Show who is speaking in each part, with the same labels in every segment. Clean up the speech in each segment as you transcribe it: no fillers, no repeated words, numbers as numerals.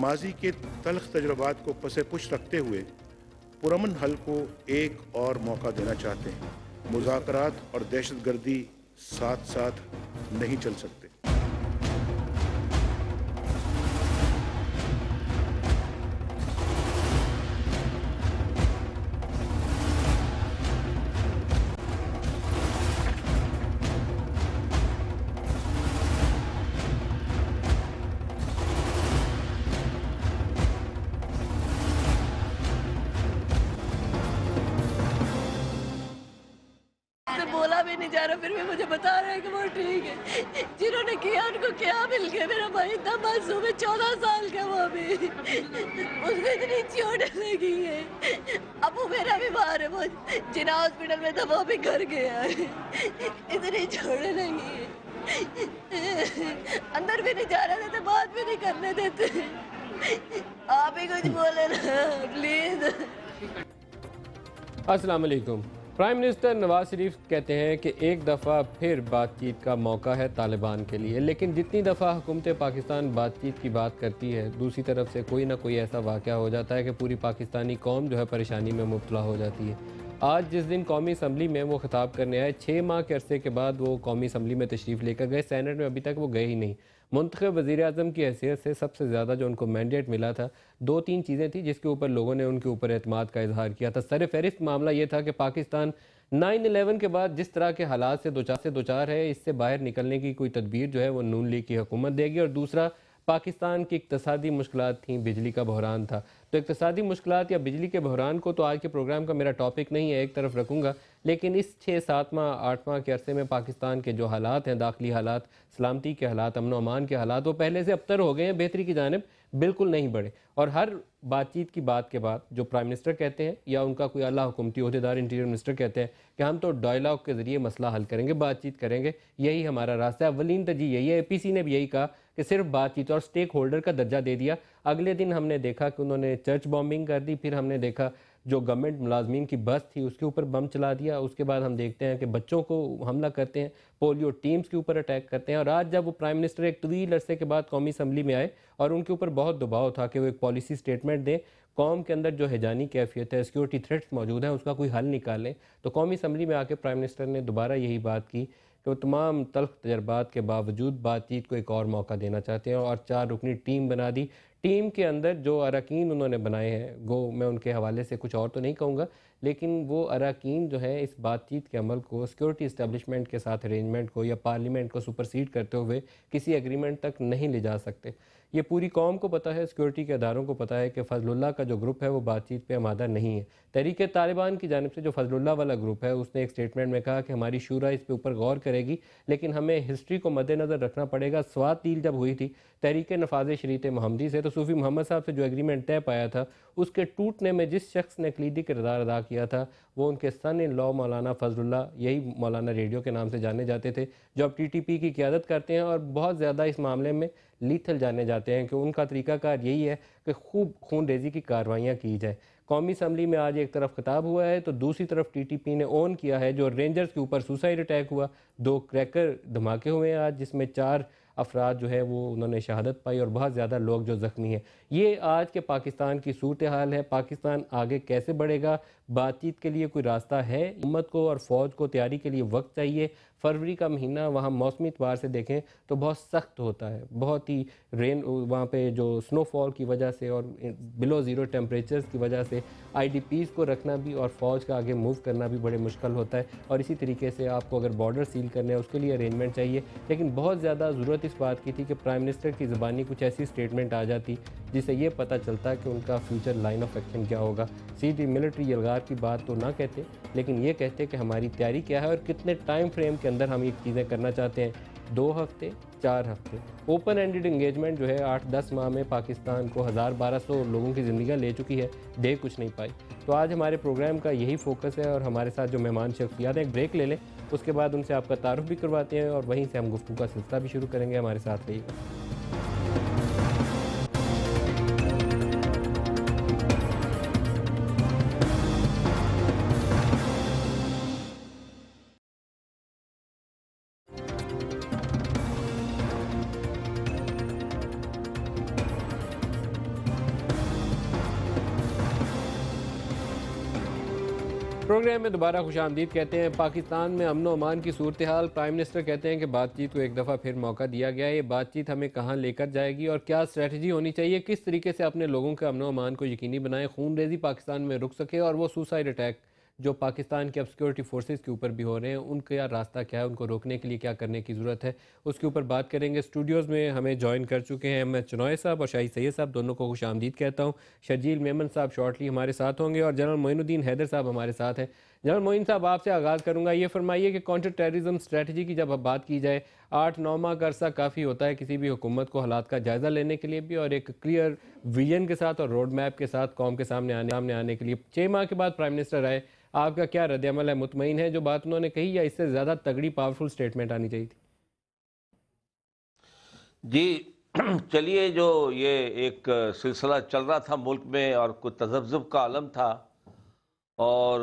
Speaker 1: ماضی کے تلخ تجربات کو پس پش رکھتے ہوئے پرامن حل کو ایک اور موقع دینا چاہتے ہیں۔ مذاکرات اور دہشت گردی ساتھ ساتھ نہیں چل سکتے۔
Speaker 2: بولا بھی نہیں جا رہا، پھر بھی مجھے بتا رہے ہیں کہ وہ ٹھیک ہے۔ جنہوں نے کیا ان کو کیا مل گیا؟ میرا بھائی اتنا معصوم ہے، 14 سال کا وہ بھی، اس کو اتنی چوٹ لگی ہے۔ ابو میرا بھی باہر ہے، وہ جنا ہاسپٹل میں تھا، وہ بھی گھر گیا ہے، اتنی چوٹ لگی ہے۔ اندر بھی نہیں جا رہے تھے، بات بھی نہیں کرنے دیتے۔ آپ ہی کچھ بولے نا پلیز۔
Speaker 3: السلام علیکم۔ پرائم منسٹر نواز شریف کہتے ہیں کہ ایک دفعہ پھر بات چیت کا موقع ہے طالبان کے لیے، لیکن جتنی دفعہ حکومت پاکستان بات چیت کی بات کرتی ہے، دوسری طرف سے کوئی نہ کوئی ایسا واقعہ ہو جاتا ہے کہ پوری پاکستانی قوم جو ہے پریشانی میں مبتلا ہو جاتی ہے۔ آج جس دن قومی اسمبلی میں وہ خطاب کرنے آئے، 6 ماہ کے عرصے کے بعد وہ قومی اسمبلی میں تشریف لے کر گئے، سینٹ میں ابھی تک وہ گئے ہی نہیں۔ منتخب وزیر اعظم کی حیثیت سے سب سے زیادہ جو ان کو مینڈیٹ ملا تھا، 2-3 چیزیں تھیں جس کے اوپر لوگوں نے ان کے اوپر اعتماد کا اظہار کیا تھا۔ سر فہرست معاملہ یہ تھا کہ پاکستان 9/11 کے بعد جس طرح کے حالات سے دوچار ہے، اس سے باہر نکلنے کی کوئی تدبیر جو ہے وہ نون لیگ کی حکومت دے گی۔ اور دوسرا، پاکستان کی اقتصادی مشکلات تھیں، بجلی کا بحران تھا۔ تو اقتصادی مشکلات یا بجلی کے بحران کو تو آج کے پروگرام کا میرا ٹاپک نہیں ہے، ایک طرف رکھوں گا، لیکن اس 6-7 ماہ 8 ماہ کے عرصے میں پاکستان کے جو حالات ہیں، داخلی حالات، سلامتی کے حالات، امن و امان کے حالات، وہ پہلے سے ابتر ہو گئے ہیں، بہتری کی جانب بالکل نہیں بڑھے۔ اور ہر بات چیت کی بات کے بعد جو پرائم منسٹر کہتے ہیں یا ان کا کوئی اعلیٰ حکومتی عہدیدار انٹیریئر منسٹر کہتے ہیں کہ ہم تو ڈائلاگ کے ذریعے مسئلہ حل کریں گے، بات چیت کریں گے، یہی ہمارا راستہ ہے۔ اولین ترجیح یہی ہے، اے پی سی نے بھی یہی کہا کہ صرف بات چیت، اور سٹیک ہولڈر کا درجہ دے دیا۔ اگلے دن ہم نے دیکھا کہ انہوں نے چرچ بامبنگ کر دی، پھر ہم نے دیکھا جو گورنمنٹ ملازمین کی بس تھی اس کے اوپر بم چلا دیا، اس کے بعد ہم دیکھتے ہیں کہ بچوں کو حملہ کرتے ہیں، پولیو ٹیمز کے اوپر اٹیک کرتے ہیں۔ اور آج جب وہ پرائم منسٹر ایک طویل عرصے کے بعد قومی اسمبلی میں آئے اور ان کے اوپر بہت دباؤ تھا کہ وہ ایک پالیسی سٹیٹمنٹ دیں، قوم کے اندر جو ہیجانی کیفیت ہے، سیکورٹی تھریٹس موجود ہیں، اس کا کوئی حل نکالیں، تو قومی اسمبلی میں آ کے پرائم منسٹر نے دوبارہ یہی بات کی کہ وہ تمام تلخ تجربات کے باوجود بات چیت کو ایک اور موقع دینا چاہتے ہیں، اور 4 رکنی ٹیم بنا دی۔ ٹیم کے اندر جو اراکین انہوں نے بنائے ہیں، گو میں ان کے حوالے سے کچھ اور تو نہیں کہوں گا، لیکن وہ اراکین جو ہیں اس بات چیت کے عمل کو، سیکورٹی اسٹیبلشمنٹ کے ساتھ ارینجمنٹ کو یا پارلیمنٹ کو سپرسیڈ کرتے ہوئے کسی ایگریمنٹ تک نہیں لے جا سکتے۔ یہ پوری قوم کو پتہ ہے، سیکورٹی کے اداروں کو پتہ ہے کہ فضل اللہ کا جو گروپ ہے وہ بات چیت پہ آمادہ نہیں ہے۔ تحریک طالبان کی جانب سے جو فضل اللہ والا گروپ ہے، اس نے ایک سٹیٹمنٹ میں کہا کہ ہماری شورا اس پہ اوپر غور کرے گی، لیکن ہمیں ہسٹری کو مد نظر رکھنا پڑے گا۔ سوات ڈیل جب ہوئی تھی تحریک نفاذ شریعت محمدی سے، تو صوفی محمد صاحب سے جو ایگریمنٹ طے پایا تھا، اس کے ٹوٹنے میں جس شخص نے کلیدی کردار ادا کیا تھا وہ ان کے سن ان لا مولانا فضل اللہ، یہی مولانا ریڈیو کے نام سے جانے جاتے تھے، جو اب ٹی ٹی پی کی قیادت کرتے ہیں اور بہت زیادہ اس معاملے میں لیتھل جانے جاتے ہیں کہ ان کا طریقہ کار یہی ہے کہ خوب خون ریزی کی کارروائیاں کی جائیں۔ قومی اسمبلی میں آج ایک طرف خطاب ہوا ہے تو دوسری طرف ٹی ٹی پی نے اون کیا ہے جو رینجرز کے اوپر سوسائڈ اٹیک ہوا، 2 کریکر دھماکے ہوئے ہیں آج، جس میں 4 افراد جو ہے وہ انہوں نے شہادت پائی اور بہت زیادہ لوگ جو زخمی ہیں۔ یہ آج کے پاکستان کی صورتحال ہے۔ پاکستان آگے کیسے بڑھے گا؟ بات چیت کے لیے کوئی راستہ ہے؟ امت کو اور فوج کو تیاری کے لیے وقت چاہیے۔ فروری کا مہینہ وہاں موسمی اعتبار سے دیکھیں تو بہت سخت ہوتا ہے، بہت ہی رین، وہاں پہ جو سنو فال کی وجہ سے اور بلو زیرو ٹیمپریچرز کی وجہ سے آئی ڈی پیز کو رکھنا بھی اور فوج کا آگے موو کرنا بھی بڑے مشکل ہوتا ہے۔ اور اسی طریقے سے آپ کو اگر بارڈر سیل کرنے ہیں اس کے لیے ارینجمنٹ چاہیے، لیکن بہت زیادہ ضرورت اس بات کی تھی کہ پرائم منسٹر کی زبانی کچھ ایسی سٹیٹمنٹ آ جاتی جس سے یہ پتہ چلتا ہے کہ ان کا فیوچر لائن آف ایکشن کیا ہوگا۔ سیدھی ملٹری یلغار کی بات تو نہ کہتے، لیکن یہ کہتے کہ ہماری تیاری کیا ہے اور کتنے ٹائم فریم کے اندر ہم یہ چیزیں کرنا چاہتے ہیں۔ 2 ہفتے، 4 ہفتے، اوپن اینڈڈ انگیجمنٹ جو ہے 8-10 ماہ میں پاکستان کو 1200 لوگوں کی زندگیاں لے چکی ہے، دے کچھ نہیں پائی۔ تو آج ہمارے پروگرام کا یہی فوکس ہے، اور ہمارے ساتھ جو مہمان شخصیات ہیں، ایک بریک لے لیں، اس کے بعد ان سے آپ کا تعارف بھی کرواتے ہیں اور وہیں سے ہم گفتگو کا سلسلہ بھی شروع کریں گے۔ ہمارے ساتھ رہیے گا۔ پروگرام میں دوبارہ خوش آمدید کہتے ہیں۔ پاکستان میں امن و امان کی صورتحال، پرائم منسٹر کہتے ہیں کہ بات چیت کو ایک دفعہ پھر موقع دیا گیا ہے۔ یہ بات چیت ہمیں کہاں لے کر جائے گی اور کیا اسٹریٹجی ہونی چاہیے، کس طریقے سے اپنے لوگوں کے امن و امان کو یقینی بنائیں، خون ریزی پاکستان میں رک سکے اور وہ سوسائڈ اٹیک جو پاکستان کے اب سیکورٹی فورسز کے اوپر بھی ہو رہے ہیں ان کا راستہ کیا ہے، ان کو روکنے کے لیے کیا کرنے کی ضرورت ہے، اس کے اوپر بات کریں گے۔ اسٹوڈیوز میں ہمیں جوائن کر چکے ہیں احمد چنوئے صاحب اور شاہی سید صاحب، دونوں کو خوش آمدید کہتا ہوں۔ شرجیل میمن صاحب شارٹلی ہمارے ساتھ ہوں گے اور جنرل معین الدین حیدر صاحب ہمارے ساتھ ہیں۔ جنرل معین صاحب، آپ سے آغاز کروں گا، یہ فرمائیے کہ کانٹر ٹیررزم اسٹریٹجی کی جب اب بات کی جائے، 8-9 ماہ کا عرصہ کافی ہوتا ہے کسی بھی حکومت کو حالات کا جائزہ لینے کے لیے بھی اور ایک کلیئر ویژن کے ساتھ اور روڈ میپ کے ساتھ قوم کے سامنے آنے کے لیے۔ 6 ماہ کے بعد پرائم منسٹر آئے، آپ کا کیا رد عمل ہے؟ مطمئن ہے جو بات انہوں نے کہی یا اس سے زیادہ تگڑی پاورفل سٹیٹمنٹ آنی چاہیے تھی؟
Speaker 4: جی چلیے، جو یہ ایک سلسلہ چل رہا تھا ملک میں اور کوئی تذبذب کا عالم تھا اور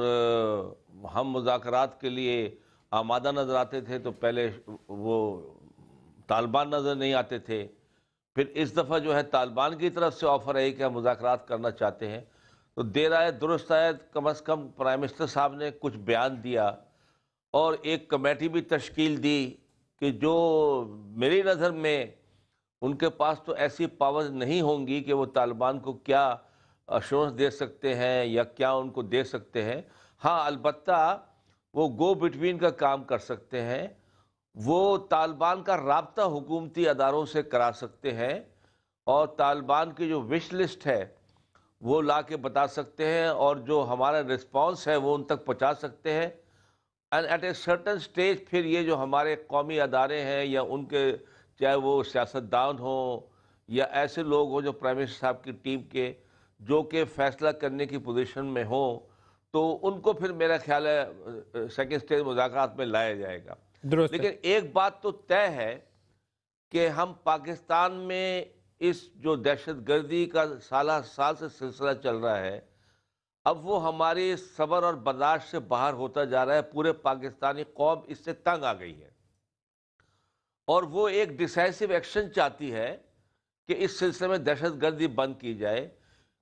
Speaker 4: ہم مذاکرات کے لیے آمادہ نظر آتے تھے، تو پہلے وہ طالبان نظر نہیں آتے تھے، پھر اس دفعہ جو ہے طالبان کی طرف سے آفر ہے کہ ہم مذاکرات کرنا چاہتے ہیں، تو دیر آئے درست آئے، کم از کم پرائم منسٹر صاحب نے کچھ بیان دیا اور ایک کمیٹی بھی تشکیل دی کہ جو میری نظر میں ان کے پاس تو ایسی پاورز نہیں ہوں گی کہ وہ طالبان کو کیا ایشورنس دے سکتے ہیں یا کیا ان کو دے سکتے ہیں۔ ہاں، البتہ وہ گو بٹوین کا کام کر سکتے ہیں، وہ طالبان کا رابطہ حکومتی اداروں سے کرا سکتے ہیں اور طالبان کی جو وش لسٹ ہے وہ لا کے بتا سکتے ہیں اور جو ہمارا رسپانس ہے وہ ان تک پہنچا سکتے ہیں۔ And at a certain stage پھر یہ جو ہمارے قومی ادارے ہیں یا ان کے چاہے وہ سیاستدان ہوں یا ایسے لوگ ہوں جو پرائم منسٹر صاحب کی ٹیم کے جو کہ فیصلہ کرنے کی پوزیشن میں ہوں، تو ان کو پھر میرا خیال ہے سیکنڈ سٹیج مذاکرات میں لایا جائے گا۔ لیکن ایک بات تو طے ہے کہ ہم پاکستان میں اس جو دہشت گردی کا سال سے سلسلہ چل رہا ہے، اب وہ ہماری صبر اور برداشت سے باہر ہوتا جا رہا ہے۔ پورے پاکستانی قوم اس سے تنگ آ گئی ہے اور وہ ایک ڈیسائسو ایکشن چاہتی ہے کہ اس سلسلے میں دہشت گردی بند کی جائے،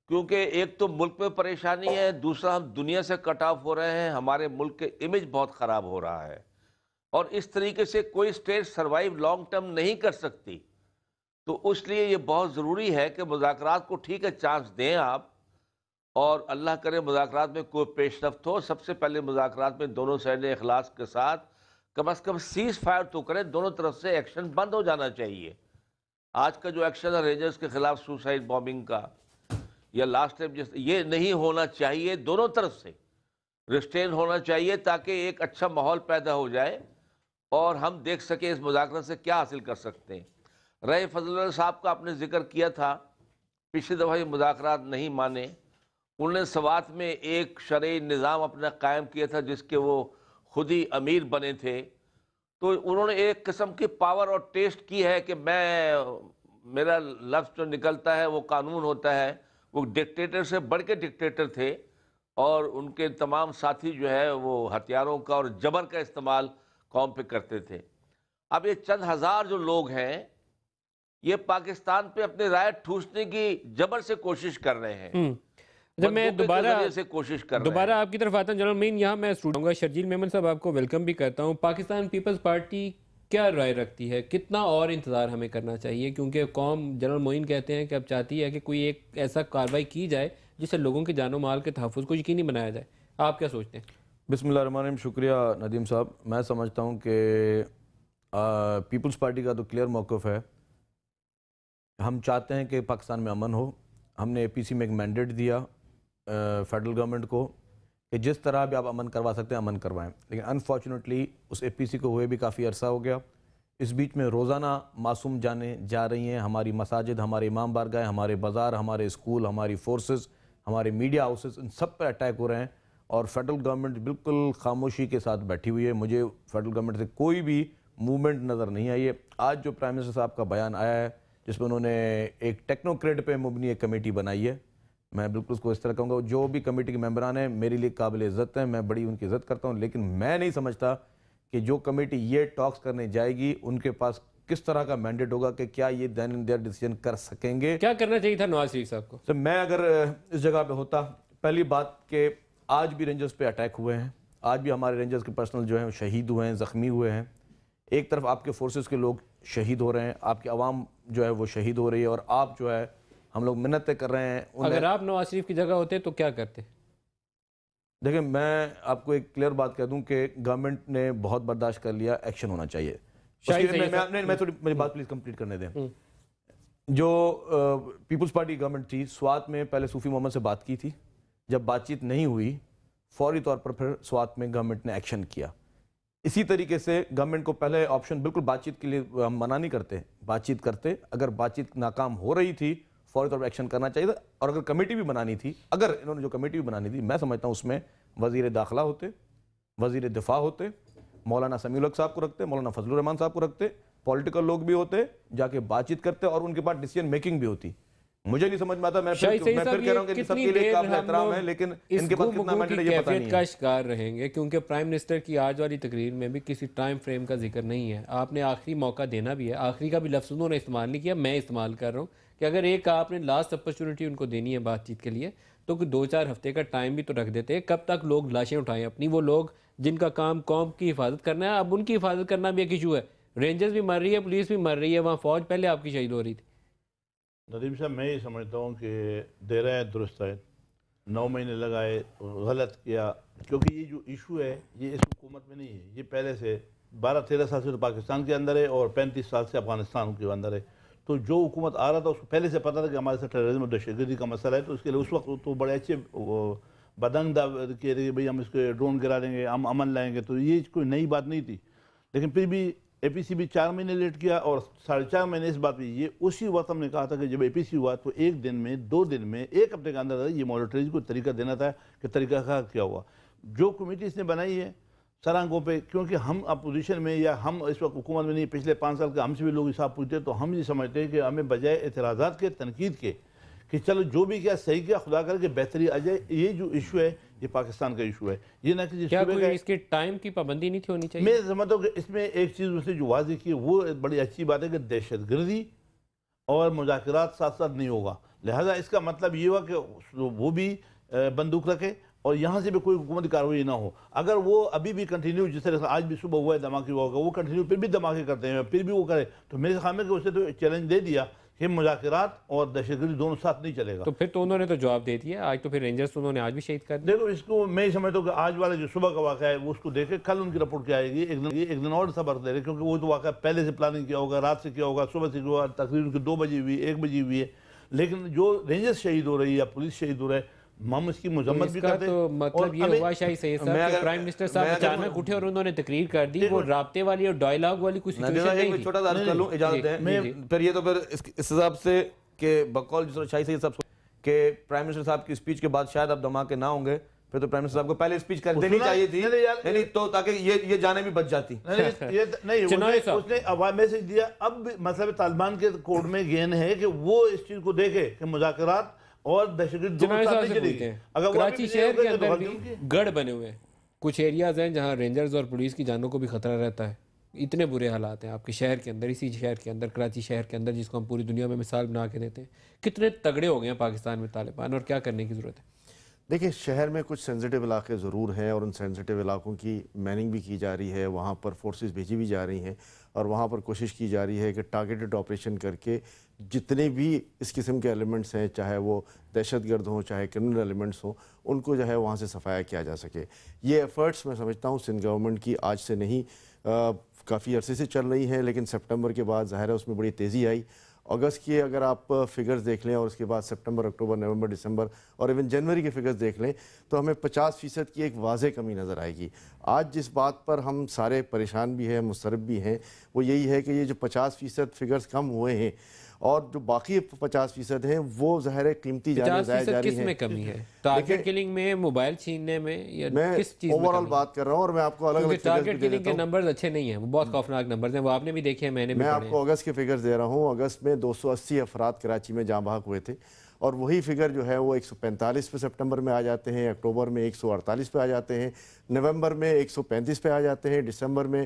Speaker 4: کیونکہ ایک تو ملک میں پریشانی ہے، دوسرا ہم دنیا سے کٹ آف ہو رہے ہیں، ہمارے ملک کے امیج بہت خراب ہو رہا ہے اور اس طریقے سے کوئی اسٹیٹ سروائیو لانگ ٹرم نہیں کر سکتی۔ تو اس لیے یہ بہت ضروری ہے کہ مذاکرات کو ٹھیک ہے چانس دیں آپ، اور اللہ کرے مذاکرات میں کوئی پیش رفت ہو۔ سب سے پہلے مذاکرات میں دونوں سائڈیں اخلاص کے ساتھ کم از کم سیز فائر تو کریں، دونوں طرف سے ایکشن بند ہو جانا چاہیے۔ آج کا جو ایکشن ہے رینجرز کے خلاف سوسائڈ بامبنگ کا یا لاسٹ ٹائم یہ نہیں ہونا چاہیے، دونوں طرف سے ریسٹرین ہونا چاہیے تاکہ ایک اچھا ماحول پیدا ہو جائے اور ہم دیکھ سکیں اس مذاکرات سے کیا حاصل کر سکتے ہیں۔ رائے فضل اللہ صاحب کا آپ نے ذکر کیا تھا، پچھلی دفعہ یہ مذاکرات نہیں مانے، انہوں نے سوات میں ایک شرعی نظام اپنا قائم کیا تھا جس کے وہ خود ہی امیر بنے تھے، تو انہوں نے ایک قسم کی پاور اور ٹیسٹ کی ہے کہ میرا لفظ جو نکلتا ہے وہ قانون ہوتا ہے۔ وہ ڈکٹیٹر سے بڑھ کے ڈکٹیٹر تھے اور ان کے تمام ساتھی جو ہے وہ ہتھیاروں کا اور جبر کا استعمال قوم پہ کرتے تھے۔ اب یہ چند ہزار جو لوگ ہیں یہ پاکستان پہ اپنے رائے ٹھوسنے کی جبر سے کوشش کر رہے ہیں،
Speaker 3: جب میں دوبارہ آپ کی طرف آتا ہوں جنرل مین، یہاں میں ہوں گا شرجیل میمن صاحب، آپ کو ویلکم بھی کرتا ہوں۔ پاکستان پیپلز پارٹی کیا رائے رکھتی ہے، کتنا اور انتظار ہمیں کرنا چاہیے؟ کیونکہ قوم، جنرل معین کہتے ہیں کہ اب چاہتی ہے کہ کوئی ایک ایسا کارروائی کی جائے جس سے لوگوں کے جان و مال کے تحفظ کو یقینی بنایا جائے۔ آپ کیا سوچتے ہیں؟
Speaker 5: بسم اللہ الرحمن الرحیم۔ شکریہ ندیم صاحب۔ میں سمجھتا ہوں کہ پیپلز پارٹی کا تو کلیئر موقف ہے، ہم چاہتے ہیں کہ پاکستان میں امن ہو۔ ہم نے اے پی سی میں ایک مینڈیٹ دیا فیڈرل گورنمنٹ کو کہ جس طرح بھی آپ امن کروا سکتے ہیں امن کروائیں، لیکن انفارچونیٹلی اس اے پی سی کو ہوئے بھی کافی عرصہ ہو گیا۔ اس بیچ میں روزانہ معصوم جانیں جا رہی ہیں، ہماری مساجد، ہمارے امام بارگاہ، ہمارے بازار، ہمارے اسکول، ہماری فورسز، ہمارے میڈیا ہاؤسز، ان سب پر اٹیک ہو رہے ہیں اور فیڈرل گورنمنٹ بالکل خاموشی کے ساتھ بیٹھی ہوئی ہے۔ مجھے فیڈرل گورنمنٹ سے کوئی بھی موومنٹ نظر نہیں آئی ہے۔ آج جو پرائم منسٹر صاحب کا بیان آیا ہے جس میں انہوں نے ایک ٹیکنوکریٹ پہ مبنی ایک کمیٹی بنائی ہے، میں بالکل اس کو اس طرح کہوں گا، جو بھی کمیٹی کے ممبران ہیں میرے لیے قابل عزت ہیں، میں بڑی ان کی عزت کرتا ہوں، لیکن میں نہیں سمجھتا کہ جو کمیٹی یہ ٹاکس کرنے جائے گی ان کے پاس کس طرح کا مینڈیٹ ہوگا کہ کیا یہ دین ان دیئر ڈیسیجن کر سکیں گے۔
Speaker 3: کیا کرنا چاہیے تھا نواز شریف صاحب کو؟
Speaker 5: میں اگر اس جگہ پہ ہوتا، پہلی بات کہ آج بھی رینجرز پہ اٹیک ہوئے ہیں, آج بھی ہمارے رینجرز کے پرسنل جو ہیں وہ شہید ہوئے ہیں, زخمی ہوئے ہیں. ایک طرف آپ کے فورسز کے لوگ شہید ہو رہے ہیں, آپ کی عوام جو ہے وہ شہید ہو رہی ہے, اور آپ جو ہے ہم لوگ منتیں کر رہے ہیں.
Speaker 3: اگر آپ نواز شریف کی جگہ ہوتے تو کیا کرتے؟
Speaker 5: دیکھیں, میں آپ کو ایک کلیئر بات کہہ دوں کہ گورنمنٹ نے بہت برداشت کر لیا, ایکشن ہونا چاہیے. میں تھوڑی میری بات پلیز کمپلیٹ کرنے دیں. جو پیپلز پارٹی گورنمنٹ تھی, سوات میں پہلے صوفی محمد سے بات کی تھی, جب بات چیت نہیں ہوئی فوری طور پر پھر سوات میں گورنمنٹ نے ایکشن کیا. اسی طریقے سے گورنمنٹ کو پہلے آپشن بالکل بات چیت کے لیے ہم منع نہیں کرتے, بات چیت کرتے, اگر بات چیت ناکام ہو رہی تھی فوری طور پر ایکشن کرنا چاہیے تھا. اور اگر کمیٹی بھی بنانی تھی, اگر انہوں نے جو کمیٹی بھی بنانی تھی, میں سمجھتا ہوں اس میں وزیر داخلہ ہوتے, وزیر دفاع ہوتے, مولانا سمیع الحق صاحب کو رکھتے, مولانا فضل الرحمان صاحب کو رکھتے, پولیٹیکل لوگ بھی ہوتے, جا کے بات چیت کرتے, اور ان کے بعد ڈیسیجن میکنگ بھی ہوتی. مجھے نہیں سمجھ میں آتا, میں پھر کہہ رہا ہوں کہ سب کے لیے قابل احترام ہے, لیکن ان کے پاس کتنا مینڈیٹ ہے یہ پتہ نہیں
Speaker 3: کا شکار رہیں گے, کیونکہ پرائم منسٹر کی آج والی تقریر میں بھی کسی ٹائم فریم کا ذکر نہیں ہے. آپ نے آخری موقع دینا بھی ہے, آخری کا بھی لفظ انہوں نے استعمال نہیں کیا, میں استعمال کر رہا ہوں کہ اگر ایک آپ نے لاسٹ اپرچونٹی ان کو دینی ہے بات چیت کے لیے تو 2-4 ہفتے کا ٹائم بھی تو رکھ دیتے. کب تک لوگ لاشیں اٹھائیں اپنی, وہ لوگ جن کا کام قوم کی حفاظت کرنا ہے. اب ان کی حفاظت کرنا بھی ایک ایشو ہے, رینجرز بھی مر رہی ہے, پولیس بھی مر رہی ہے, وہاں فوج پہلے آپ کی شہید ہو رہی تھی.
Speaker 6: ندیم صاحب, میں یہ سمجھتا ہوں کہ دے رہے ہیں درست ہے, 9 مہینے لگائے, غلط کیا, کیونکہ یہ جو ایشو ہے یہ اس حکومت میں نہیں ہے, یہ پہلے سے 12-13 سال سے تو پاکستان کے اندر ہے اور 35 سال سے افغانستان کے اندر ہے. تو جو حکومت آ رہا تھا اس کو پہلے سے پتہ تھا کہ ہمارے ساتھ ٹیررزم اور دہشت گردی کا مسئلہ ہے, تو اس کے لیے اس وقت تو بڑے اچھے بدنگ کہہ رہے کہ بھئی ہم اس کے ڈرون گرا دیں گے, ہم امن لائیں گے, تو یہ کوئی نئی بات نہیں تھی. لیکن پھر بھی اے پی سی بھی 4 مہینے لیٹ کیا اور 4.5 مہینے اس بات پہ. یہ اسی وقت ہم نے کہا تھا کہ جب اے پی سی ہوا تو 1 دن میں 2 دن میں 1 ہفتے کے اندر یہ مانیٹرنگ کو طریقہ دینا تھا کہ طریقہ کیا ہوا. جو کمیٹی اس نے بنائی ہے سرانگوں پہ, کیونکہ ہم اپوزیشن میں یا ہم اس وقت حکومت میں نہیں, پچھلے 5 سال کے ہم سے بھی لوگ حساب پوچھتے, تو ہم یہ سمجھتے ہیں کہ ہمیں بجائے اعتراضات کے, تنقید کے, کہ چلو جو بھی کیا صحیح کیا, خدا کر کے بہتری آ جائے. یہ جو ایشو ہے یہ پاکستان کا ایشو ہے, یہ نہ کہ
Speaker 3: کیا کوئی اس کے ٹائم کی پابندی نہیں تھی ہونی چاہیے؟
Speaker 6: میں سمجھتا ہوں کہ اس میں ایک چیز سے جو واضح کی وہ بڑی اچھی بات ہے کہ دہشت گردی اور مذاکرات ساتھ ساتھ نہیں ہوگا. لہذا اس کا مطلب یہ ہوا کہ وہ بھی بندوق رکھے اور یہاں سے بھی کوئی حکومتی کارروائی نہ ہو. اگر وہ ابھی بھی کنٹینیو, جس طرح آج بھی صبح ہوا ہے دھماکے ہوا ہوگا, وہ کنٹینیو پھر بھی دھماکے کرتے ہیں, پھر بھی وہ کرے, تو میرے خیال میں کہ اسے تو چیلنج دے دیا کہ مذاکرات اور دہشت گردی دونوں ساتھ نہیں چلے گا.
Speaker 3: تو پھر تو انہوں نے تو جواب دے دیا, آج تو پھر رینجرز انہوں نے آج بھی شہید کر دیا.
Speaker 6: دیکھو اس کو میں سمجھتا ہوں کہ آج والا جو صبح کا واقعہ ہے وہ اس کو دیکھے, کل ان کی رپورٹ کیا آئے گی, ایک دن اور صبر دے رہے, کیونکہ وہ تو واقعہ پہلے سے پلاننگ کیا ہوگا, رات سے کیا ہوگا, صبح سے کیا ہوگا, تقریباً 2 بجے ہوئی, 1 بجے ہوئی ہے. لیکن جو رینجرز شہید ہو رہی ہے یا پولیس شہید ہو رہا ہے, ہم اس کی مذمت بھی کرتے ہیں.
Speaker 3: تو مطلب یہ ہوا شاہی سید صاحب کہ پرائم منسٹر صاحب اچانک اٹھے اور انہوں نے تقریر کر دی, وہ رابطے والی اور ڈائیلاگ والی کوئی سچویشن نہیں تھی.
Speaker 5: چھوٹا سا عرض کر لوں, اجازت دیں. پھر یہ تو پھر اس حساب سے کہ بقول جس طرح شاہی سید صاحب کہ پرائم منسٹر صاحب کی اسپیچ کے بعد شاید اب دھماکے نہ ہوں گے, پھر تو پرائم منسٹر صاحب کو پہلے اسپیچ کر دینی چاہیے تھی, یعنی تو تاکہ یہ جانے بھی بچ جاتی.
Speaker 6: نہیں, اس نے عوام میسج دیا. اب مطلب طالبان کے کوڈ میں گین ہے کہ وہ اس چیز کو دیکھے کہ مذاکرات اور دہشت گردی دونوں ساتھ نہیں چلے گی.
Speaker 3: کراچی شہر کے اندر بھی گڑھ بنے ہوئے ہیں, کچھ ایریاز ہیں جہاں رینجرز اور پولیس کی جانوں کو بھی خطرہ رہتا ہے. اتنے برے حالات ہیں آپ کے شہر کے اندر, اسی شہر کے اندر, کراچی شہر کے اندر, جس کو ہم پوری دنیا میں مثال بنا کے دیتے ہیں. کتنے تگڑے ہو گئے ہیں پاکستان میں طالبان, اور کیا کرنے کی ضرورت ہے؟
Speaker 7: دیکھیں, شہر میں کچھ سینسٹیو علاقے ضرور ہیں اور ان سینسٹیو علاقوں کی میننگ بھی کی جا رہی ہے, وہاں پر فورسز بھیجی بھی جا رہی ہیں اور وہاں پر کوشش کی جا رہی ہے کہ ٹارگیٹڈ آپریشن کر کے جتنے بھی اس قسم کے ایلیمنٹس ہیں, چاہے وہ دہشت گرد ہوں چاہے کرمنل ایلیمنٹس ہوں, ان کو جو ہے وہاں سے صفایا کیا جا سکے. یہ ایفرٹس میں سمجھتا ہوں سندھ گورنمنٹ کی آج سے نہیں, کافی عرصے سے چل رہی ہیں, لیکن سپٹمبر کے بعد ظاہر ہے اس میں بڑی تیزی آئی. اگست کی اگر آپ فگرز دیکھ لیں اور اس کے بعد سپٹمبر, اکتوبر, نومبر, دسمبر اور ایون جنوری کے فگرز دیکھ لیں تو ہمیں 50% کی ایک واضح کمی نظر آئے گی. آج جس بات پر ہم سارے پریشان بھی ہیں, مضطرب بھی ہیں, وہ یہی ہے کہ یہ جو 50% فگرز کم ہوئے ہیں اور جو باقی 50% ہیں وہ ظاہر ہے قیمتی جانیں ضائع جا رہی ہیں.
Speaker 3: کس میں کمی ہے؟ ٹارگٹ کلنگ میں, موبائل چھیننے میں, یا کس چیز میں؟
Speaker 7: اوور آل بات کر رہا ہوں اور میں آپ کو الگ الگ فگرز
Speaker 3: ٹارگٹ کلنگ کے نمبرز اچھے نہیں ہیں, وہ بہت خوفناک نمبرز ہیں, وہ آپ نے بھی دیکھے ہیں, میں نے بھی پڑھے ہیں.
Speaker 7: میں آپ کو اگست کے فگرز دے رہا ہوں. اگست میں 280 افراد کراچی میں جاں بحق ہوئے تھے اور وہی فگر جو ہے وہ 145 پہ سپٹمبر میں آ جاتے ہیں, اکتوبر میں 148 پہ آ جاتے ہیں, نومبر میں 135 پہ آ جاتے ہیں, دسمبر میں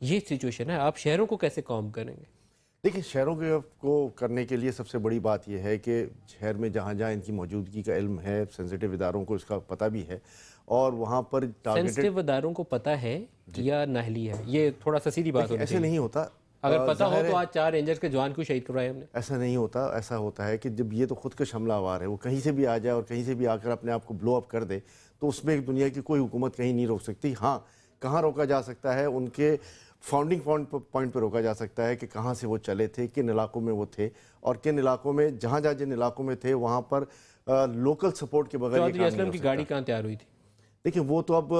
Speaker 3: یہ سچویشن ہے, آپ شہروں کو کیسے کام کریں گے؟
Speaker 7: دیکھیں شہروں کو کرنے کے لیے سب سے بڑی بات یہ ہے کہ شہر میں جہاں جہاں ان کی موجودگی کا علم ہے, سینسٹیو اداروں کو اس کا پتہ بھی ہے, اور وہاں پر
Speaker 3: سینسٹیو اداروں کو پتہ ہے یا نااہلی ہے؟ یہ تھوڑا سا سیدھی بات ہونی
Speaker 7: ایسے
Speaker 3: چاہیے.
Speaker 7: نہیں ہوتا.
Speaker 3: اگر پتہ ہو تو آج 4 رینجرز کے جوان کیوں شہید کروائے ہم نے؟
Speaker 7: ایسا نہیں ہوتا. ایسا ہوتا ہے کہ جب یہ تو خودکش حملہ آور ہے, وہ کہیں سے بھی آ جائے اور کہیں سے بھی آ کر اپنے آپ کو بلو اپ کر دے, تو اس میں دنیا کی کوئی حکومت کہیں نہیں روک سکتی. ہاں کہاں روکا جا سکتا ہے, ان کے فاؤنڈنگ پوائنٹ پہ روکا جا سکتا ہے کہ کہاں سے وہ چلے تھے, کن علاقوں میں وہ تھے, اور کن علاقوں میں جہاں جن علاقوں میں تھے وہاں پر لوکل سپورٹ کے بغیر یہ
Speaker 3: چودھری
Speaker 7: کام
Speaker 3: اسلم
Speaker 7: نہیں ہو
Speaker 3: کی
Speaker 7: سکتا.
Speaker 3: گاڑی کہاں تیار ہوئی تھی؟
Speaker 7: دیکھیں وہ تو اب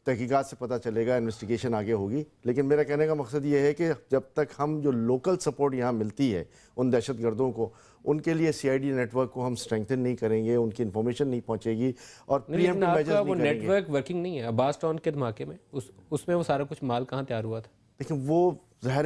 Speaker 7: تحقیقات سے پتہ چلے گا, انویسٹیگیشن آگے ہوگی, لیکن میرا کہنے کا مقصد یہ ہے کہ جب تک ہم جو لوکل سپورٹ یہاں ملتی ہے ان دہشت گردوں کو, ان کے لیے سی آئی ڈی نیٹ ورک کو ہم اسٹرینگتھن نہیں کریں گے, ان کی انفارمیشن نہیں پہنچے گی, اور پری ایمپٹیو میجرز نہیں
Speaker 3: وہ
Speaker 7: کریں
Speaker 3: نیٹ
Speaker 7: گے.
Speaker 3: ورک ورکنگ نہیں ہے. عباس ٹاؤن کے دھماکے میں اس میں وہ سارا کچھ مال کہاں تیار ہوا تھا؟
Speaker 7: لیکن وہ ظاہر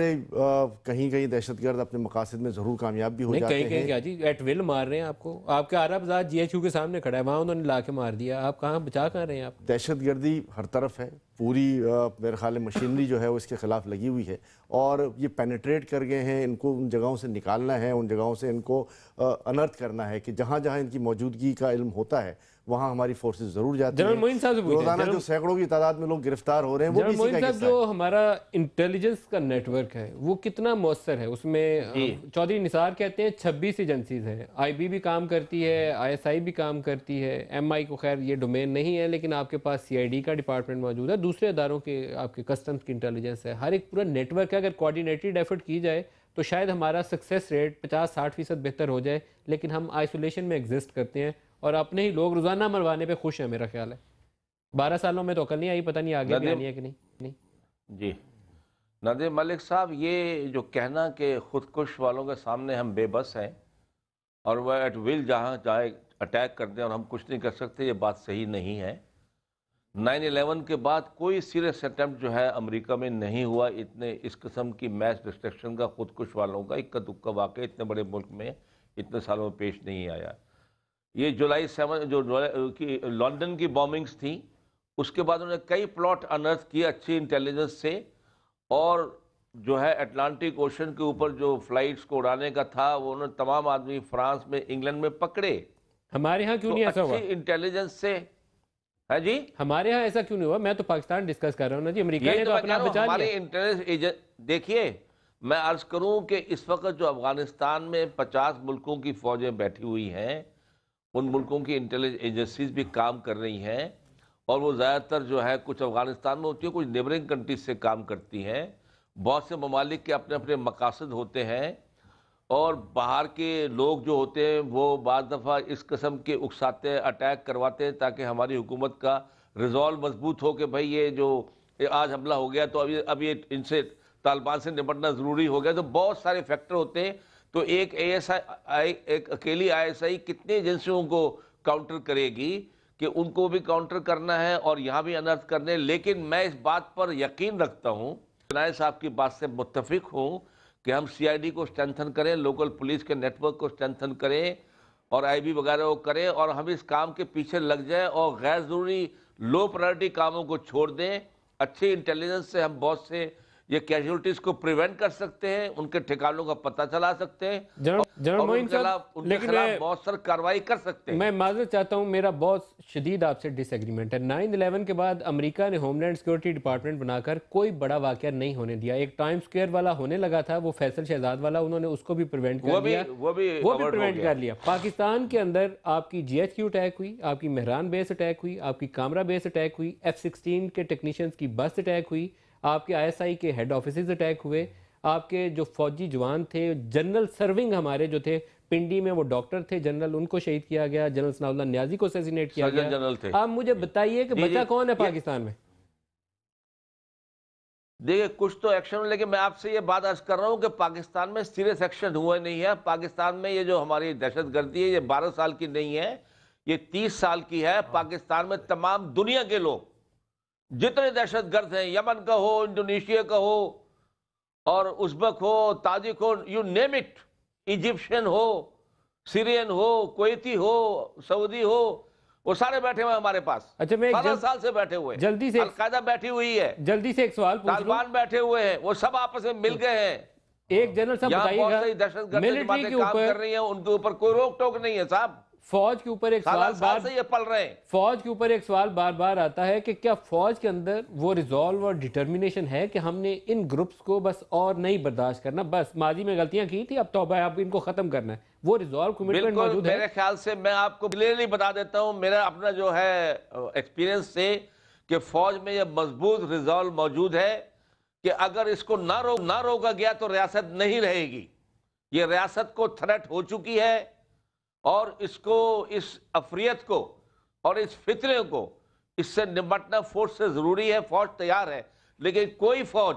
Speaker 7: کہیں کہیں دہشت گرد اپنے مقاصد میں ضرور کامیاب بھی ہو
Speaker 3: نہیں,
Speaker 7: جاتے
Speaker 3: کہیں کہیں
Speaker 7: ہیں.
Speaker 3: کیا جی, ایٹ ول مار رہے ہیں آپ کو. آپ کے عرب ذات جی ایچ یو کے سامنے کھڑا ہے, وہاں انہوں نے لا کے مار دیا. آپ کہاں بچا کہاں رہے ہیں آپ؟
Speaker 7: دہشت گردی ہر طرف ہے, پوری میرے خیال میں مشینری جو ہے وہ اس کے خلاف لگی ہوئی ہے, اور یہ پینیٹریٹ کر گئے ہیں. ان کو ان جگہوں سے نکالنا ہے, ان جگہوں سے ان کو انرتھ کرنا ہے کہ جہاں جہاں ان کی موجودگی کا علم ہوتا ہے وہاں ہماری فورسز ضرور جاتی
Speaker 3: جنرل
Speaker 7: ہیں.
Speaker 3: معین صاحب سے پوچھیں,
Speaker 7: روزانہ جو سینکڑوں کی تعداد میں لوگ گرفتار ہو رہے ہیں وہ بھی
Speaker 3: جنرل
Speaker 7: اسی
Speaker 3: معین
Speaker 7: کا
Speaker 3: صاحب
Speaker 7: حصہ ہے.
Speaker 3: جو ہمارا انٹیلیجنس کا نیٹ ورک ہے وہ کتنا مؤثر ہے؟ اس میں چودھری نثار کہتے ہیں 26 ایجنسیز ہیں, آئی بی بھی کام کرتی ہے, آئی ایس آئی بھی کام کرتی ہے, ایم آئی کو خیر یہ ڈومین نہیں ہے, لیکن آپ کے پاس سی آئی ڈی کا ڈپارٹمنٹ موجود ہے, دوسرے اداروں کے آپ کے کسٹمز کی انٹیلیجنس ہے. ہر ایک پورا نیٹ ورک ہے. اگر کوآرڈینیٹڈ ایفرٹ کی جائے تو شاید ہمارا سکسیس ریٹ 50-60% بہتر ہو جائے, لیکن ہم آئسولیشن میں ایگزسٹ کرتے ہیں اور اپنے ہی لوگ روزانہ مروانے پہ خوش ہیں. میرا خیال ہے 12 سالوں میں تو عقل نہیں آئی, پتہ نہیں آگے بھی آنی ہے کہ نہیں.
Speaker 4: جی ندیم ملک صاحب, یہ جو کہنا کہ خودکش والوں کے سامنے ہم بے بس ہیں اور وہ ایٹ ول جہاں چاہے اٹیک کر دیں اور ہم کچھ نہیں کر سکتے, یہ بات صحیح نہیں ہے. 9/11 کے بعد کوئی سیریس اٹیمپٹ جو ہے امریکہ میں نہیں ہوا اتنے اس قسم کی میس ڈسٹرکشن کا, خودکش والوں کا. اکا دکا واقعہ اتنے بڑے ملک میں اتنے سالوں میں پیش نہیں آیا. یہ جولائی 7 جو لندن کی بومنگز تھیں, اس کے بعد انہوں نے کئی پلاٹ انرتھ کیے اچھی انٹیلیجنس سے, اور جو ہے اٹلانٹک اوشن کے اوپر جو فلائٹس کو اڑانے کا تھا وہ انہوں نے تمام آدمی فرانس میں, انگلینڈ میں پکڑے.
Speaker 3: ہمارے ہاں کیوں نہیں ایسا ہوا؟
Speaker 4: اچھی انٹیلیجنس سے ہے جی,
Speaker 3: ہمارے ہاں ایسا کیوں نہیں ہوا؟ میں تو پاکستان ڈسکس کر رہا ہوں نا جی. امریکہ نے تو اپنا بچا لیا.
Speaker 4: ہماری انٹیلیجنس دیکھیے, میں عرض کروں کہ اس وقت جو افغانستان میں 50 ملکوں کی فوجیں بیٹھی ہوئی ہیں, ان ملکوں کی انٹیلیجنس ایجنسیز بھی کام کر رہی ہیں, اور وہ زیادہ تر جو ہے کچھ افغانستان میں ہوتی ہیں, کچھ نیبرنگ کنٹریز سے کام کرتی ہیں. بہت سے ممالک کے اپنے اپنے مقاصد ہوتے ہیں, اور باہر کے لوگ جو ہوتے ہیں وہ بعض دفعہ اس قسم کے اکساتے اٹیک کرواتے ہیں تاکہ ہماری حکومت کا ریزالو مضبوط ہو کہ بھئی یہ جو آج حملہ ہو گیا تو اب یہ ان سے طالبان سے نمٹنا ضروری ہو گیا. تو بہت سارے فیکٹر ہوتے ہیں. تو ایک ایک اکیلی آئی ایس آئی کتنی ایجنسیوں کو کاؤنٹر کرے گی کہ ان کو بھی کاؤنٹر کرنا ہے اور یہاں بھی انرتھ کرنے. لیکن میں اس بات پر یقین رکھتا ہوں, نائب صاحب کی بات سے متفق ہوں کہ ہم سی آئی ڈی کو اسٹرینتھن کریں, لوکل پولیس کے نیٹ ورک کو اسٹرینتھن کریں, اور آئی بی وغیرہ کو کریں, اور ہم اس کام کے پیچھے لگ جائیں اور غیر ضروری لو پرائرٹی کاموں کو چھوڑ دیں. اچھی انٹیلیجنس سے ہم بہت سے یہ کیجولٹیز کو پریونٹ کر سکتے ہیں, ان کے ٹھکانوں کا پتہ چلا سکتے ہیں,
Speaker 3: جنرل
Speaker 4: اور
Speaker 3: معین صاحب,
Speaker 4: ان کے خلاف مؤثر کارروائی کر سکتے ہیں.
Speaker 3: میں معذرت چاہتا ہوں, میرا بہت شدید آپ سے ڈس ایگریمنٹ ہے. 9/11 کے بعد امریکہ نے ہوم لینڈ سیکورٹی ڈپارٹمنٹ بنا کر کوئی بڑا واقعہ نہیں ہونے دیا. ایک ٹائم سکوئر والا ہونے لگا تھا, وہ فیصل شہزاد والا, انہوں نے اس کو بھی پریونٹ کر لیا, وہ بھی پریونٹ کر لیا. پاکستان کے اندر آپ کی جی ایچ کیو اٹیک ہوئی, آپ کی مہران بیس اٹیک ہوئی, آپ کی کامرا بیس اٹیک ہوئی, F-16 کے ٹیکنیشینز کی بس اٹیک ہوئی, آپ کے آئی ایس آئی کے ہیڈ آفیسز اٹیک ہوئے, آپ کے جو فوجی جوان تھے, جنرل سرونگ ہمارے جو تھے پنڈی میں, وہ ڈاکٹر تھے جنرل, ان کو شہید کیا گیا. جنرل ثناء اللہ نیازی کو اسیسینیٹ کیا گیا. آپ مجھے بتائیے کہ بچہ کون ہے پاکستان میں؟
Speaker 4: دیکھیے کچھ تو ایکشن, لیکن میں آپ سے یہ بات عرض کر رہا ہوں کہ پاکستان میں سیریس ایکشن ہوا نہیں ہے. پاکستان میں یہ جو ہماری دہشت گردی ہے یہ 12 سال کی نہیں ہے, یہ 30 سال کی ہے. پاکستان میں تمام دنیا کے لوگ جتنے دہشت گرد ہیں, یمن کا ہو, انڈونیشیا کا ہو, اور ازبک ہو, تاجک ہو, یو نیم اٹ, ایجپشین ہو, سیرین ہو, کویتی ہو, سعودی ہو, وہ سارے بیٹھے ہوئے ہمارے پاس.
Speaker 3: اچھا میں
Speaker 4: 12 سال سے بیٹھے ہوئے.
Speaker 3: جلدی سے
Speaker 4: القاعدہ بیٹھی ہوئی ہے,
Speaker 3: جلدی سے ایک سوال پوچھ لوں.
Speaker 4: طالبان بیٹھے ہوئے ہیں, وہ سب آپس میں مل گئے ہیں.
Speaker 3: ایک جنرل صاحب
Speaker 4: یہاں
Speaker 3: بتائیے
Speaker 4: بہت
Speaker 3: گا
Speaker 4: ساری دہشت گرد
Speaker 3: ملٹری
Speaker 4: جماعتیں
Speaker 3: کے
Speaker 4: کام
Speaker 3: اوپر
Speaker 4: کر رہی ہیں, ان کے اوپر کوئی روک ٹوک نہیں ہے صاحب.
Speaker 3: فوج کے اوپر ایک سوال
Speaker 4: سال سے یہ پل رہے ہیں.
Speaker 3: فوج کے اوپر ایک سوال بار بار آتا ہے کہ کیا فوج کے اندر وہ ریزالو اور ڈٹرمنیشن ہے کہ ہم نے ان گروپس کو بس اور نہیں برداشت کرنا, بس ماضی میں غلطیاں کی تھی اب توبہ ہے, اب ان کو ختم کرنا ہے, وہ ریزالو کمٹمنٹ
Speaker 4: بالکل
Speaker 3: موجود ہے؟
Speaker 4: میرے خیال سے میں آپ کو کلیئرلی بتا دیتا ہوں, میرا اپنا جو ہے ایکسپیرینس سے, کہ فوج میں یہ مضبوط ریزالو موجود ہے کہ اگر اس کو نہ روکا گیا تو ریاست نہیں رہے گی. یہ ریاست کو تھریٹ ہو چکی ہے اور اس کو, اس افریت کو اور اس فتنے کو, اس سے نمٹنا فوج سے ضروری ہے. فوج تیار ہے, لیکن کوئی فوج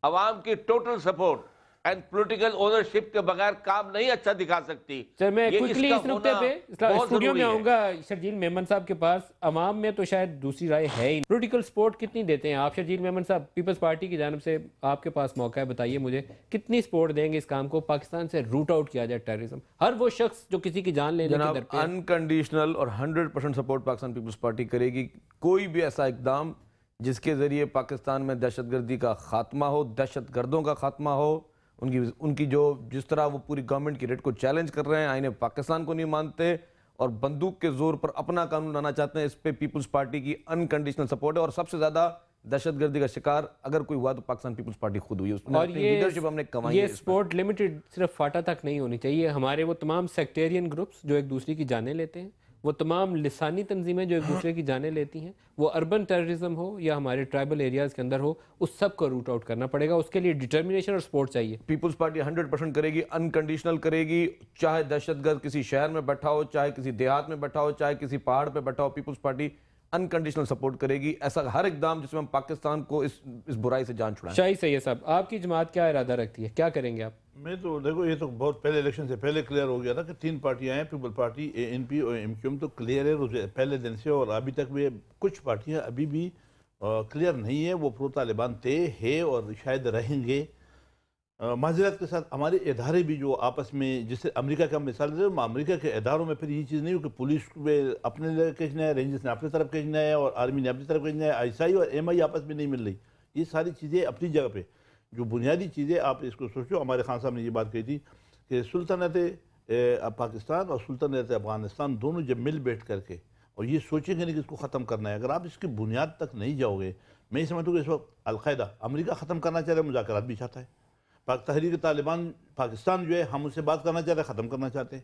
Speaker 4: عوام کی total support and political ownership کے بغیر کام نہیں اچھا دکھا سکتی.
Speaker 3: چل میں
Speaker 4: یہ
Speaker 3: کوئکلی
Speaker 4: کا
Speaker 3: اس نقطے
Speaker 4: ہونا
Speaker 3: پہ
Speaker 4: بہت
Speaker 3: اسٹوڈیو میں
Speaker 4: ضروری
Speaker 3: آؤں
Speaker 4: ہے.
Speaker 3: گا شرجیل میمن صاحب کے پاس. عوام میں تو شاید دوسری رائے ہے ہی. پولیٹیکل سپورٹ کتنی دیتے ہیں آپ شرجیل میمن صاحب؟ پیپلز پارٹی کی جانب سے آپ کے پاس موقع ہے, بتائیے مجھے کتنی سپورٹ دیں گے اس کام کو پاکستان سے روٹ آؤٹ کیا جائے ٹیررزم, ہر وہ شخص جو کسی کی جان لینے کے
Speaker 5: جناب
Speaker 3: در پہ ہے.
Speaker 5: انکنڈیشنل اور 100% سپورٹ پاکستان پیپلز پارٹی کرے گی. کوئی بھی ایسا اقدام جس کے ذریعے پاکستان میں دہشت گردی کا خاتمہ ہو, دہشت گردوں کا خاتمہ ہو, ان کی جو جس طرح وہ پوری گورنمنٹ کی ریٹ کو چیلنج کر رہے ہیں, آئین پاکستان کو نہیں مانتے اور بندوق کے زور پر اپنا قانون لانا چاہتے ہیں, اس پہ پیپلز پارٹی کی انکنڈیشنل سپورٹ ہے. اور سب سے زیادہ دہشت گردی کا شکار اگر کوئی ہوا تو پاکستان پیپلز پارٹی خود ہوئی.
Speaker 3: اور یہ سپورٹ لمیٹڈ صرف فاٹا تک نہیں ہونی چاہیے. ہمارے وہ تمام سیکٹیرین گروپس جو ایک دوسرے کی جانیں لیتے ہیں, وہ تمام لسانی تنظیمیں جو ایک دوسرے کی جانیں لیتی ہیں, وہ اربن ٹیررزم ہو یا ہمارے ٹرائبل ایریاز کے اندر ہو, اس سب کو روٹ آؤٹ کرنا پڑے گا. اس کے لیے ڈٹرمنیشن اور سپورٹ چاہیے.
Speaker 5: پیپلز پارٹی 100% کرے گی, انکنڈیشنل کرے گی. چاہے دہشت گرد کسی شہر میں بیٹھا ہو, چاہے کسی دیہات میں بیٹھا ہو, چاہے کسی پہاڑ پہ بیٹھا ہو, پیپلز پارٹی انکنڈیشنل سپورٹ کرے گی. ایسا ہر اقدام جس میں ہم پاکستان کو اس برائی سے جان چھڑائیں.
Speaker 3: شاہی سید صاحب, آپ کی جماعت کیا ارادہ رکھتی ہے, کیا کریں گے آپ؟
Speaker 6: میں تو دیکھو, یہ تو بہت پہلے الیکشن سے پہلے کلیئر ہو گیا تھا کہ 3 پارٹیاں ہیں, پیپل پارٹی, ANP اور MQM, تو کلیئر ہے پہلے دن سے. اور ابھی تک بھی کچھ پارٹیاں ابھی بھی کلیئر نہیں ہے, وہ پرو طالبان تھے, ہے اور شاید رہیں گے. معذرت کے ساتھ ہمارے ادارے بھی جو آپس میں, جسے امریکہ کا مثال دے, امریکہ کے اداروں میں پھر یہ چیز نہیں ہو کہ پولیس میں اپنے لئے کھینچنا ہے, رینجرز نے اپنی طرف کھینچنا ہے اور آرمی نے اپنی طرف کھینچنا ہے, ISI اور MI آپس میں نہیں مل رہی. یہ ساری چیزیں اپنی جگہ پہ, جو بنیادی چیزیں آپ اس کو سوچو. ہمارے خان صاحب نے یہ بات کہی تھی کہ سلطنت پاکستان اور سلطنت افغانستان دونوں جب مل بیٹھ کر کے اور یہ سوچیں گے نہیں کہ اس کو ختم کرنا ہے, اگر آپ اس کی بنیاد تک نہیں جاؤ گے. میں یہ سمجھتا ہوں کہ اس وقت القاعدہ امریکہ ختم کرنا چاہ رہا ہے, مذاکرات بھی چاہتا ہے. تحریک طالبان پاکستان جو ہے, ہم اس سے بات کرنا چاہتے ہیں, ختم کرنا چاہتے ہیں.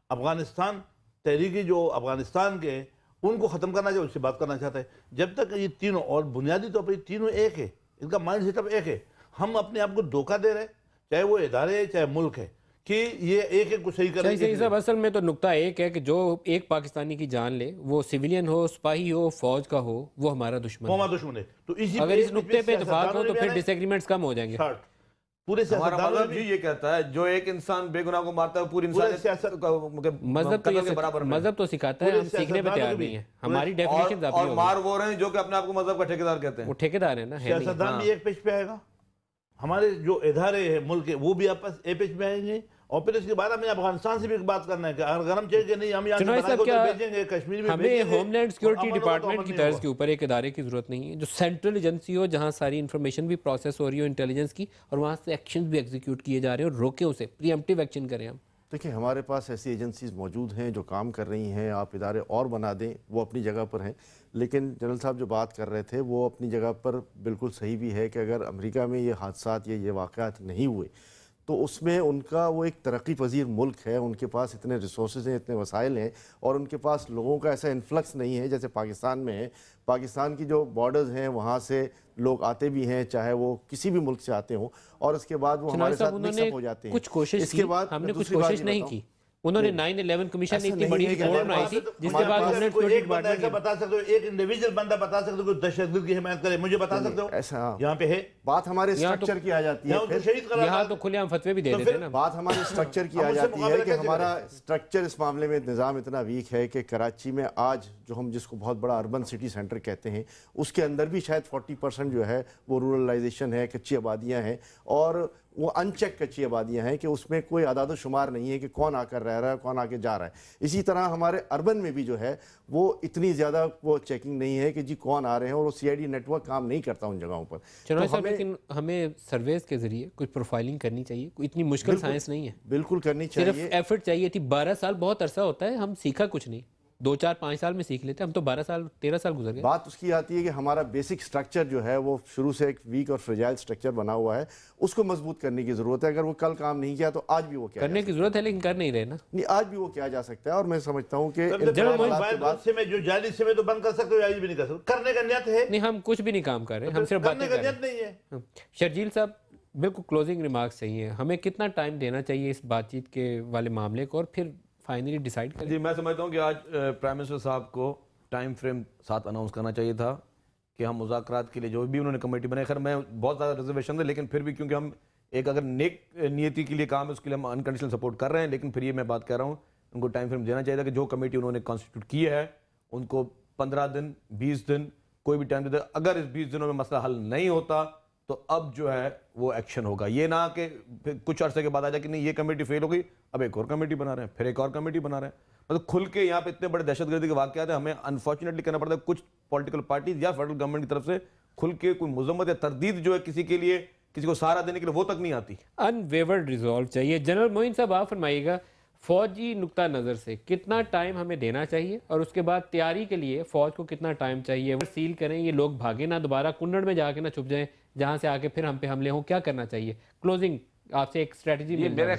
Speaker 6: افغانستان تحریکی جو افغانستان کے ہیں ان کو ختم کرنا چاہتے ہیں, اس سے بات کرنا چاہتا ہے. جب تک یہ تینوں, اور بنیادی طور پر یہ تینوں ایک ہے, ان کا مائنڈ سیٹ اپ ایک ہے. ہم اپنے آپ کو دھوکہ دے رہے ہیں, چاہے وہ ادارے ہے چاہے ملک ہے, کہ یہ ایک ایک کو صحیح کریں.
Speaker 3: صحیح صاحب, اصل میں تو نقطہ ایک ہے کہ جو ایک پاکستانی کی جان لے, وہ سیویلین ہو, سپاہی ہو, فوج کا ہو, وہ ہمارا دشمن
Speaker 6: ہمارا دشمن ہے. تو
Speaker 3: اگر اس نقطے پہ اتفاق ہو تو پھر ڈس ایگریمنٹس کم ہو جائیں گے.
Speaker 6: پورے
Speaker 5: ہمارا مذہب یہ کہتا ہے جو ایک انسان بے گناہ کو مارتا ہے پوری
Speaker 3: مذہب تو سکھاتا ہے, ہم سیکھنے پہ تیار نہیں ہیں. ہماری ڈیفینیشن
Speaker 5: اور مار وہ رہے ہیں جو کہ اپنے آپ کو مذہب کا ٹھیکیدار کہتے ہیں.
Speaker 3: وہ ٹھیکیدار ہیں نا.
Speaker 6: سیاستدان بھی ایک پیج پہ آئے گا, ہمارے جو ادارے ہیں ملک کے وہ بھی آپس ایک پیج پہ آئیں گے. اور پھر اس کے بعد ہمیں افغانستان سے بھی بات کرنا ہے کہ اگر ہم چاہیے کہ نہیں ہم یہاں سے بنا کے بھیجیں گے, کشمیر میں
Speaker 3: ہمیں ہوم لینڈ سیکیورٹی ڈپارٹمنٹ کی طرز کے اوپر ایک ادارے کی ضرورت نہیں ہے جو سینٹرل ایجنسی ہو, جہاں ساری انفارمیشن بھی پروسیس ہو رہی ہو انٹیلیجنس کی, اور وہاں سے ایکشن بھی ایگزیکیوٹ کیے جا رہے ہیں, اور روکیں اسے, پری ایمپٹیو ایکشن کریں. ہم
Speaker 7: دیکھیں ہمارے پاس ایسی ایجنسیز موجود ہیں جو کام کر رہی ہیں, آپ ادارے اور بنا دیں, وہ اپنی جگہ پر ہیں. لیکن جنرل صاحب جو بات کر رہے تھے وہ اپنی جگہ پر بالکل صحیح بھی ہے کہ اگر امریکہ میں یہ حادثات یا یہ واقعات نہیں ہوئے تو اس میں ان کا, وہ ایک ترقی پذیر ملک ہے, ان کے پاس اتنے ریسورسز ہیں, اتنے وسائل ہیں, اور ان کے پاس لوگوں کا ایسا انفلکس نہیں ہے جیسے پاکستان میں ہے. پاکستان کی جو بارڈرز ہیں وہاں سے لوگ آتے بھی ہیں, چاہے وہ کسی بھی ملک سے آتے ہوں, اور اس کے بعد وہ ہمارے ساتھ مکس اپ ہو جاتے ہیں.
Speaker 3: کچھ کوشش کی, ہم نے کچھ کوشش نہیں کی. انہوں نے 9/11 کمیشن نے اتنی بڑی رپورٹ بنائی تھی جس کے بعد ہم نے
Speaker 6: ایک بندہ ایسا بتا سکتے ہو, ایک انڈیویجول بندہ بتا سکتے ہو کہ دہشت گرد کی حمایت کرے, مجھے بتا سکتے ہو
Speaker 7: ایسا
Speaker 6: یہاں پہ ہے
Speaker 7: بات ہمارے اسٹرکچر کی آ جاتی ہے.
Speaker 3: یہاں تو کھلے عام فتوے بھی دے دیتے ہیں نا.
Speaker 7: بات ہمارے اسٹرکچر کی آ جاتی ہے کہ ہمارا اسٹرکچر اس معاملے میں نظام اتنا ویک ہے کہ کراچی میں آج جو ہم جس کو بہت بڑا اربن سٹی سینٹر کہتے ہیں, اس کے اندر بھی شاید 40% جو ہے وہ رورلائزیشن ہے, کچی آبادیاں ہیں, اور وہ ان چیک کچی آبادیاں ہیں کہ اس میں کوئی اعداد و شمار نہیں ہے کہ کون آ کر رہ رہا ہے کون آ کے جا رہا ہے. اسی طرح ہمارے اربن میں بھی جو ہے وہ اتنی زیادہ وہ چیکنگ نہیں ہے کہ جی کون آ رہے ہیں, اور وہ سی آئی ڈی نیٹ ورک کام نہیں کرتا ان جگہوں پر.
Speaker 3: چنوائے صاحب لیکن ہمیں سرویز کے ذریعے کچھ پروفائلنگ کرنی چاہیے, کوئی اتنی مشکل سائنس نہیں ہے,
Speaker 7: بالکل کرنی چاہیے,
Speaker 3: صرف ایفرٹ چاہیے تھی. 12 سال بہت عرصہ ہوتا ہے, ہم سیکھا کچھ نہیں, 2 4 5 سال میں سیکھ لیتے, ہم تو 12 سال 13 سال گزر گئے.
Speaker 7: بات اس کی آتی ہے کہ ہمارا بیسک سٹرکچر جو ہے وہ شروع سے ایک ویک اور فریجائل سٹرکچر بنا ہوا ہے, اس کو مضبوط کرنے کی ضرورت ہے. اگر وہ کل کام نہیں کیا تو آج بھی وہ کیا
Speaker 3: کرنے کی ضرورت ہے, لیکن کر نہیں رہے نا.
Speaker 7: نہیں, آج بھی وہ کیا جا سکتا ہے. اور میں سمجھتا ہوں کہ
Speaker 6: جو جعلی سمے تو بند کر سکتے ہو, بھی نہیں کر سکتے, کرنے کا نیت ہے
Speaker 3: نہیں, ہم کچھ بھی نہیں کام کر رہے, ہم صرف باتیں کر رہے ہیں. شرجیل صاحب بالکل کلوزنگ ریمارکس چاہیے, ہمیں کتنا ٹائم دینا چاہیے اس بات چیت کے والے معاملے کو, اور پھر فائنلی ڈیسائیڈ کریں.
Speaker 5: جی میں سمجھتا ہوں کہ آج پرائم منسٹر صاحب کو ٹائم فریم ساتھ اناؤنس کرنا چاہیے تھا کہ ہم مذاکرات کے لیے جو بھی انہوں نے کمیٹی بنائی, خیر میں بہت زیادہ ریزرویشن تھے, لیکن پھر بھی کیونکہ ہم ایک اگر نیک نیتی کے لیے کام ہے اس کے لیے ہم انکنڈیشنل سپورٹ کر رہے ہیں, لیکن پھر یہ میں بات کر رہا ہوں ان کو ٹائم فریم دینا چاہیے تھا کہ جو کمیٹی انہوں نے کانسٹیٹیوٹ کی ہے ان کو 15 دن 20 دن کوئی بھی ٹائم دے دے. اگر اس 20 دنوں میں مسئلہ حل نہیں ہوتا تو اب جو ہے وہ ایکشن ہوگا. یہ نہ کہ کچھ عرصے کے بعد آ جائے کہ نہیں یہ کمیٹی فیل ہو گئی, اب ایک اور کمیٹی بنا رہے ہیں, پھر ایک اور کمیٹی بنا رہے ہیں. مطلب کھل کے یہاں پہ اتنے بڑے دہشت گردی کے واقعات ہیں, ہمیں انفارچونیٹلی کرنا پڑتا ہے کچھ پولیٹیکل پارٹیز یا فیڈرل گورنمنٹ کی طرف سے کھل کے کوئی مذمت یا تردید جو ہے کسی کے لیے کسی کو سہارا دینے کے لیے وہ تک نہیں آتی.
Speaker 3: ان ویورڈ ریزولو چاہیے. جنرل معین صاحب آپ فرمائیے گا فوجی نقطہ نظر سے کتنا ٹائم ہمیں دینا چاہیے, اور اس کے بعد تیاری کے لیے فوج کو کتنا ٹائم چاہیے, وہ سیل کریں یہ لوگ بھاگے نہ دوبارہ کنڑ میں جا کے نہ چھپ جائیں جہاں سے آ کے پھر ہم پہ حملے ہوں, کیا کرنا چاہیے؟ کلوزنگ آپ سے ایک اسٹریٹجی مل جائے.
Speaker 4: میرے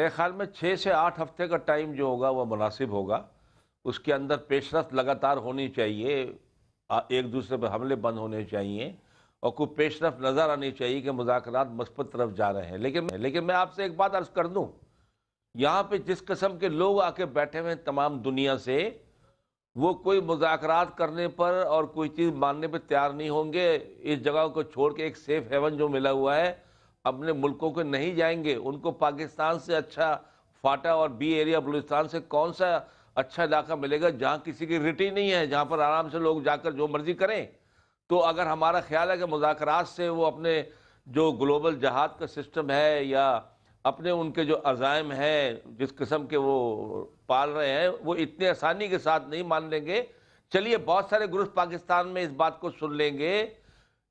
Speaker 4: خیال میں 6 سے 8 ہفتے کا ٹائم جو ہوگا وہ مناسب ہوگا. اس کے اندر پیش رفت لگاتار ہونی چاہیے, ایک دوسرے پہ حملے بند ہونے چاہیے, اور کوئی پیش رفت نظر آنی چاہیے کہ مذاکرات مثبت طرف جا رہے ہیں. لیکن میں آپ سے ایک بات عرض کر دوں, یہاں پہ جس قسم کے لوگ آ کے بیٹھے ہوئے ہیں تمام دنیا سے, وہ کوئی مذاکرات کرنے پر اور کوئی چیز ماننے پہ تیار نہیں ہوں گے. اس جگہ کو چھوڑ کے ایک سیف ہیون جو ملا ہوا ہے اپنے ملکوں کے نہیں جائیں گے. ان کو پاکستان سے اچھا فاٹا اور بی ایریا بلوچستان سے کون سا اچھا علاقہ ملے گا جہاں کسی کی رٹی نہیں ہے, جہاں پر آرام سے لوگ جا کر جو مرضی کریں. تو اگر ہمارا خیال ہے کہ مذاکرات سے وہ اپنے جو گلوبل جہاد کا سسٹم ہے یا اپنے ان کے جو عزائم ہیں جس قسم کے وہ پال رہے ہیں وہ اتنے آسانی کے ساتھ نہیں مان لیں گے. چلیے بہت سارے گروپ پاکستان میں اس بات کو سن لیں گے,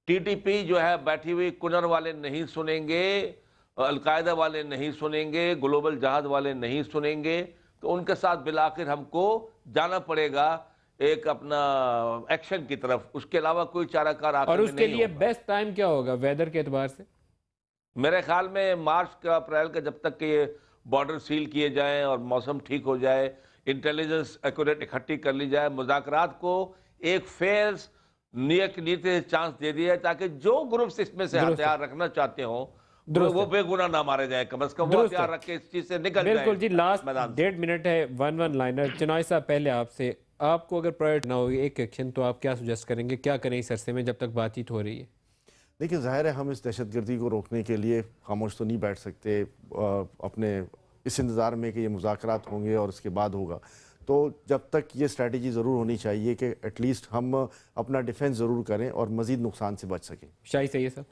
Speaker 4: ٹی ٹی پی جو ہے بیٹھی ہوئی کنر والے نہیں سنیں گے, القاعدہ والے نہیں سنیں گے, گلوبل جہاد والے نہیں سنیں گے, تو ان کے ساتھ بالآخر ہم کو جانا پڑے گا ایک اپنا ایکشن کی طرف. اس کے علاوہ کوئی چارہ کار آخر میں نہیں ہوگا.
Speaker 3: اور اس کے لیے بیسٹ ٹائم کیا ہوگا ویدر کے اعتبار سے؟
Speaker 4: میرے خیال میں مارچ کا اپریل کا, جب تک کہ یہ بارڈر سیل کیے جائیں اور موسم ٹھیک ہو جائے, انٹیلیجنس ایکوریٹ اکٹھی کر لی جائے, مذاکرات کو ایک فیئر نیتی سے چانس دے دیا جائے تاکہ جو گروپس اس میں سے ہتھیار رکھنا چاہتے ہوں وہ بے گناہ نہ مارے جائیں, کم از کم وہ ہتھیار رکھ کے اس چیز سے نکل جائیں.
Speaker 3: بالکل جی, لاسٹ 1.5 منٹ ہے, ون لائنر. چنوائے صاحب پہلے آپ سے, آپ کو اگر پرائرٹی نہ ہوگی ایک ایکشن تو آپ کیا سجیسٹ کریں گے, کیا کریں اس عرصے میں جب تک بات چیت ہو رہی ہے؟
Speaker 7: دیکھیں ظاہر ہے ہم اس دہشت گردی کو روکنے کے لیے خاموش تو نہیں بیٹھ سکتے اپنے اس انتظار میں کہ یہ مذاکرات ہوں گے اور اس کے بعد ہوگا. تو جب تک یہ اسٹریٹجی ضرور ہونی چاہیے کہ ایٹ لیسٹ ہم اپنا ڈیفینس ضرور کریں اور مزید نقصان سے بچ سکیں.
Speaker 3: شاہی سید صاحب,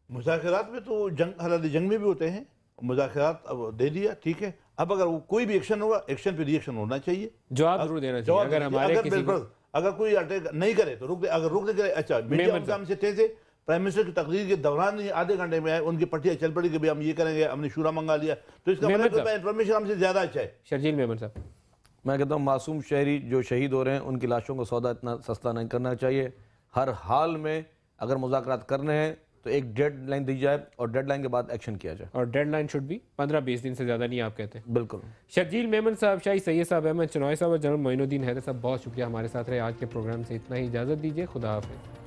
Speaker 6: مذاکرات میں تو حالات جنگ میں بھی ہوتے ہیں, مذاکرات اب دے دیا ٹھیک ہے, اب اگر وہ کوئی بھی ایکشن ہوگا ایکشن پہ ری ایکشن ہونا چاہیے,
Speaker 3: جواب ضرور دینا چاہیے. اگر ہمارے کسی کو
Speaker 6: اگر کوئی اٹیک نہیں کرے تو رک دے, اگر رک دے کرے اچھا. میڈیا ہم سے تیز ہے, پرائم منسٹر کی تقریر کے دوران ہی آدھے گھنٹے میں ان کی پٹیاں چل پڑی کہ بھئی ہم یہ کریں گے, ہم نے شورا منگا لیا, تو اس کا مطلب انفارمیشن ہم سے زیادہ اچھا ہے.
Speaker 3: شرجیل میمن صاحب,
Speaker 5: میں کہتا ہوں معصوم شہری جو شہید ہو رہے ہیں ان کی لاشوں کو سودا اتنا سستا نہیں کرنا چاہیے. ہر حال میں اگر مذاکرات کرنے ہیں تو ایک ڈیڈ لائن دی جائے اور ڈیڈ لائن کے بعد ایکشن کیا جائے,
Speaker 3: اور ڈیڈ لائن شوڈ بھی 15-20 دن سے زیادہ نہیں آپ کہتے ہیں.
Speaker 5: بالکل.
Speaker 3: شرجیل میمن صاحب, شاہی سید صاحب, احمد چنوائے صاحب اور جنرل معین الدین حیدر صاحب, بہت شکریہ ہمارے ساتھ رہے. آج کے پروگرام سے اتنا ہی, اجازت دیجیے, خدا حافظ.